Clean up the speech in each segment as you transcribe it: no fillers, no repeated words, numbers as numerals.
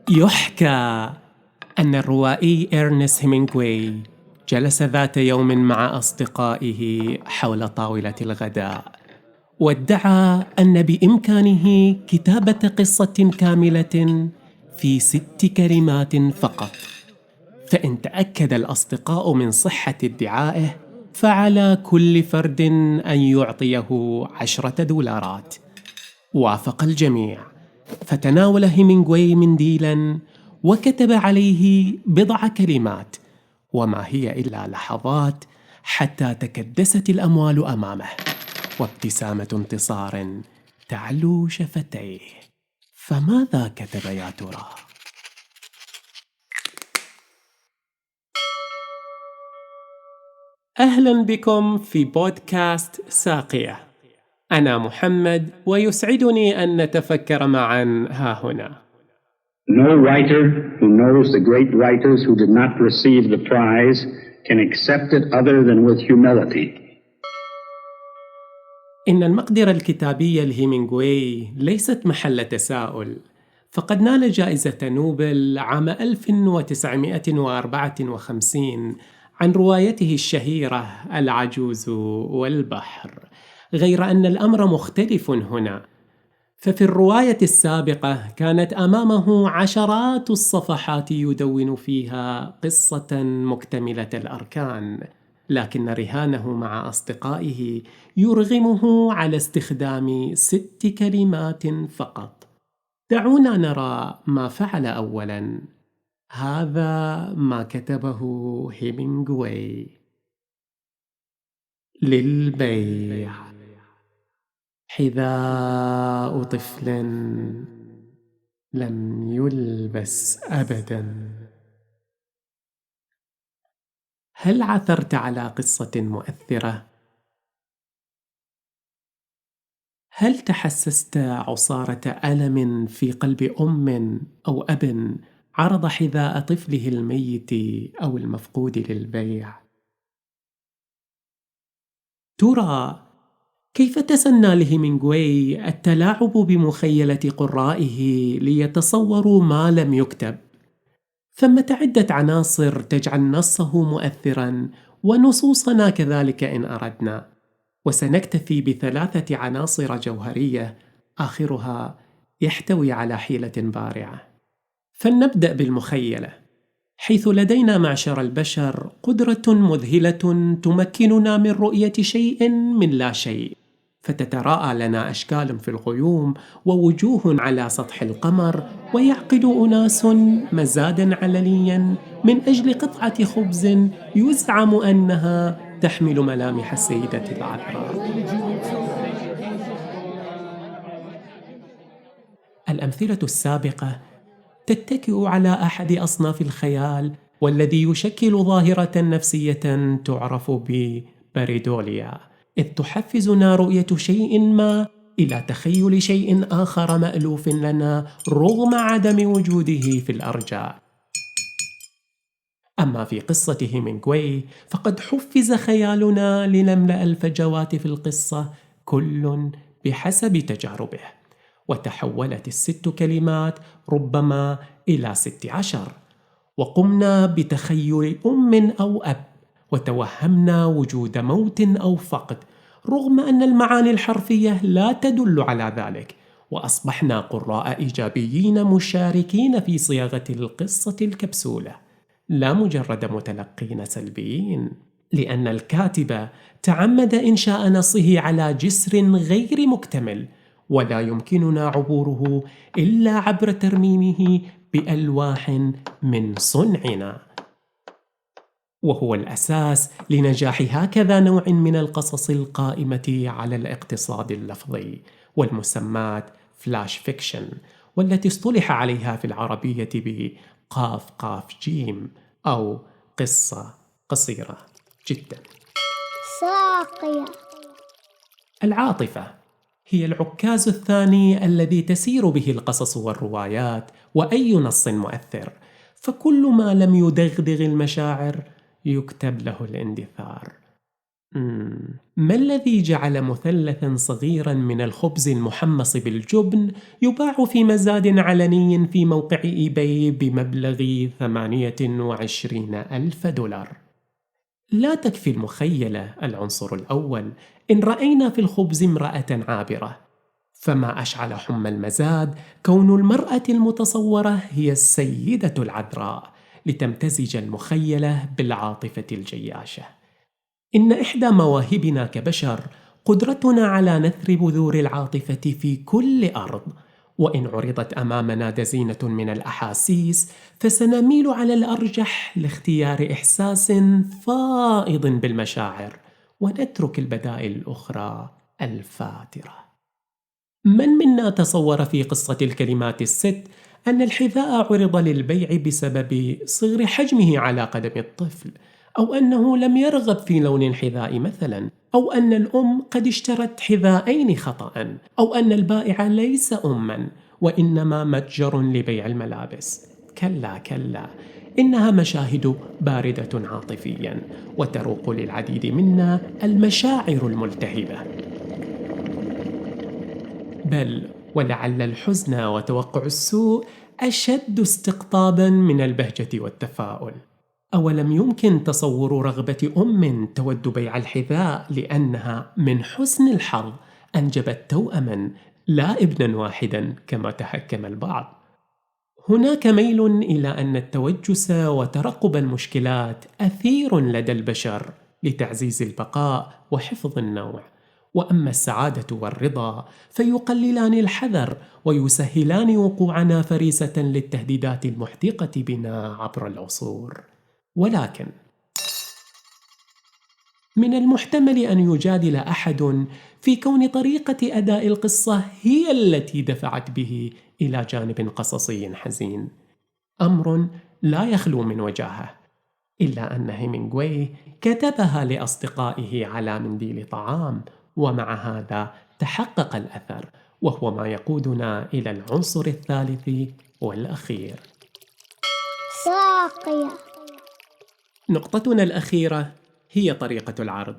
يحكى أن الروائي إرنست هيمنغواي جلس ذات يوم مع أصدقائه حول طاولة الغداء، وادعى أن بإمكانه كتابة قصة كاملة في 6 كلمات فقط. فإن تأكد الأصدقاء من صحة ادعائه، فعلى كل فرد أن يعطيه 10 دولارات. وافق الجميع، فتناول هيمنغواي منديلاً وكتب عليه بضع كلمات، وما هي إلا لحظات حتى تكدست الأموال أمامه، وابتسامة انتصار تعلو شفتيه. فماذا كتب يا ترى؟ أهلاً بكم في بودكاست ساقية. أنا محمد، ويسعدني أن نتفكر معاً ها هنا. No writer who knows the great writers who did not receive the prize can accept it other than with humility. إن المقدرة الكتابية لهيمنغواي ليست محل تساؤل، فقد نال جائزة نوبل عام 1954 عن روايته الشهيرة العجوز والبحر. غير أن الأمر مختلف هنا، ففي الرواية السابقة كانت أمامه عشرات الصفحات يدون فيها قصة مكتملة الأركان، لكن رهانه مع أصدقائه يرغمه على استخدام 6 كلمات فقط. دعونا نرى ما فعل أولاً. هذا ما كتبه هيمنغواي: للبيع حذاء طفل لم يلبس أبداً. هل عثرت على قصة مؤثرة؟ هل تحسست عصارة ألم في قلب أم أو أب عرض حذاء طفله الميت أو المفقود للبيع؟ ترى كيف تسنى لهيمنغواي التلاعب بمخيلة قرائه ليتصوروا ما لم يكتب؟ ثمة عدة عناصر تجعل نصه مؤثراً، ونصوصنا كذلك إن أردنا، وسنكتفي ب3 عناصر جوهرية آخرها يحتوي على حيلة بارعة. فلنبدأ بالمخيلة، حيث لدينا معشر البشر قدرة مذهلة تمكننا من رؤية شيء من لا شيء، فتتراءى لنا أشكال في الغيوم ووجوه على سطح القمر، ويعقد أناس مزادا علنيا من أجل قطعة خبز يزعم أنها تحمل ملامح السيدة العذراء. الأمثلة السابقة تتكئ على أحد أصناف الخيال، والذي يشكل ظاهرة نفسية تعرف بباريدوليا، إذ تحفزنا رؤية شيء ما إلى تخيل شيء آخر مألوف لنا رغم عدم وجوده في الأرجاء. أما في قصة هيمنغواي فقد حفز خيالنا لنملأ الفجوات في القصة كل بحسب تجاربه، وتحولت ال6 كلمات ربما إلى 16، وقمنا بتخيل أم أو أب، وتوهمنا وجود موت أو فقد رغم أن المعاني الحرفية لا تدل على ذلك، وأصبحنا قراء إيجابيين مشاركين في صياغة القصة الكبسولة، لا مجرد متلقين سلبيين، لأن الكاتب تعمد إنشاء نصه على جسر غير مكتمل، ولا يمكننا عبوره إلا عبر ترميمه بألواح من صنعنا، وهو الأساس لنجاح هكذا نوع من القصص القائمة على الاقتصاد اللفظي، والمسمات فلاش فيكشن، والتي اصطلح عليها في العربية بقاف قاف جيم، أو قصة قصيرة جدا. ساقية. العاطفة هي العكاز الثاني الذي تسير به القصص والروايات، وأي نص مؤثر، فكل ما لم يدغدغ المشاعر يكتب له الاندثار. ما الذي جعل مثلثا صغيرا من الخبز المحمص بالجبن يباع في مزاد علني في موقع إيباي بمبلغ 28,000 دولار؟ لا تكفي المخيلة العنصر الأول إن رأينا في الخبز امرأة عابرة، فما أشعل حمى المزاد كون المرأة المتصورة هي السيدة العذراء لتمتزج المخيلة بالعاطفة الجياشة. إن إحدى مواهبنا كبشر قدرتنا على نثر بذور العاطفة في كل أرض، وإن عرضت أمامنا دزينة من الأحاسيس فسنميل على الأرجح لاختيار إحساس فائض بالمشاعر ونترك البدائل الأخرى الفاترة. من منا تصور في قصة الكلمات الست أن الحذاء عرض للبيع بسبب صغر حجمه على قدم الطفل، أو أنه لم يرغب في لون الحذاء مثلا، أو أن الأم قد اشترت حذاءين خطأ، أو أن البائع ليس أما وإنما متجر لبيع الملابس؟ كلا كلا، إنها مشاهد باردة عاطفيا وتروق للعديد منا المشاعر الملتهبة. بل ولعل الحزن وتوقع السوء أشد استقطابا من البهجة والتفاؤل. أولم يمكن تصور رغبة أم تود بيع الحذاء لأنها من حسن الحظ أنجبت توأما لا ابنا واحدا كما تحكم البعض؟ هناك ميل إلى أن التوجس وترقب المشكلات أثير لدى البشر لتعزيز البقاء وحفظ النوع، وأما السعادة والرضا فيقللان الحذر ويسهلان وقوعنا فريسة للتهديدات المحدقة بنا عبر العصور. ولكن من المحتمل أن يجادل أحد في كون طريقة أداء القصة هي التي دفعت به إلى جانب قصصي حزين، أمر لا يخلو من وجاهة، إلا أن هيمنغواي كتبها لأصدقائه على منديل طعام، ومع هذا تحقق الأثر، وهو ما يقودنا إلى العنصر الثالث والأخير. ساقية. نقطتنا الأخيرة هي طريقة العرض،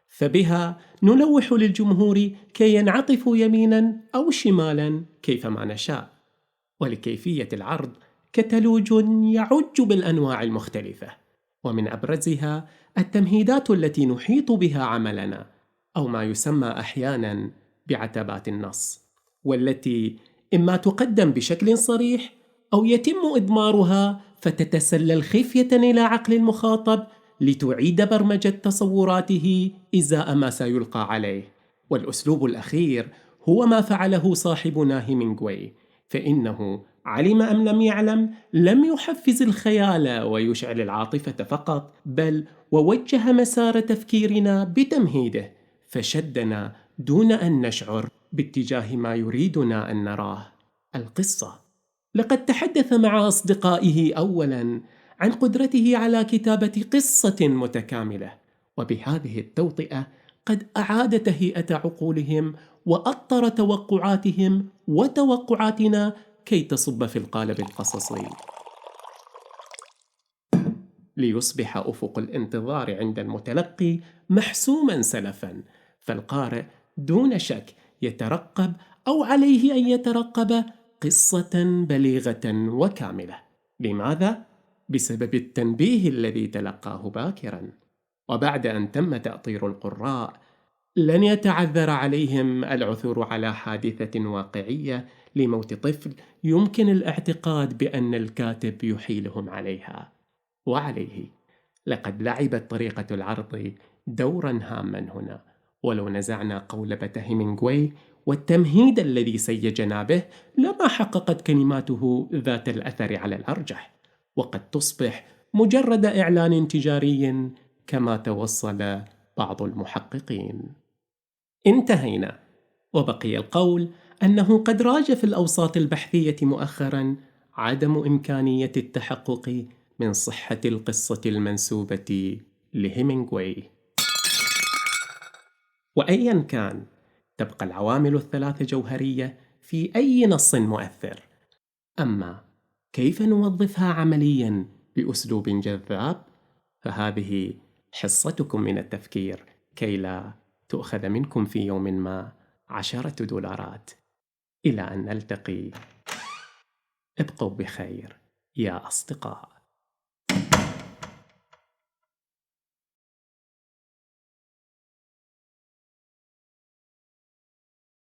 فبها نلوح للجمهور كي ينعطفوا يمينا أو شمالا كيفما نشاء. ولكيفية العرض كتالوج يعج بالأنواع المختلفة، ومن أبرزها التمهيدات التي نحيط بها عملنا، أو ما يسمى أحيانا بعتبات النص، والتي إما تقدم بشكل صريح أو يتم إضمارها فتتسلل خفية إلى عقل المخاطب لتعيد برمجة تصوراته إزاء ما سيلقى عليه. والأسلوب الأخير هو ما فعله صاحبنا هيمنغواي، فإنه علم أم لم يعلم لم يحفز الخيال ويشعل العاطفة فقط، بل ووجه مسار تفكيرنا بتمهيده، فشدنا دون أن نشعر باتجاه ما يريدنا أن نراه، القصة. لقد تحدث مع أصدقائه أولاً عن قدرته على كتابة قصة متكاملة، وبهذه التوطئة قد أعاد تهيئة عقولهم وأطر توقعاتهم وتوقعاتنا كي تصب في القالب القصصي، ليصبح أفق الانتظار عند المتلقي محسوما سلفا، فالقارئ دون شك يترقب أو عليه أن يترقب قصة بليغة وكاملة. لماذا؟ بسبب التنبيه الذي تلقاه باكرا. وبعد أن تم تأطير القراء لن يتعذر عليهم العثور على حادثة واقعية لموت طفل يمكن الاعتقاد بأن الكاتب يحيلهم عليها. وعليه لقد لعبت طريقة العرض دورا هاما هنا، ولو نزعنا قولبة هيمنغواي والتمهيد الذي سيجنا به لما حققت كلماته ذات الأثر على الأرجح، وقد تصبح مجرد إعلان تجاري كما توصل بعض المحققين. انتهينا، وبقي القول أنه قد راج في الأوساط البحثية مؤخرا عدم إمكانية التحقق من صحة القصة المنسوبة لهيمنغواي. وأيا كان، تبقى العوامل الثلاث جوهرية في أي نص مؤثر، أما كيف نوظفها عمليا بأسلوب جذاب فهذه حصتكم من التفكير كي لا تؤخذ منكم في يوم ما 10 دولارات. إلى أن نلتقي، ابقوا بخير يا أصدقاء.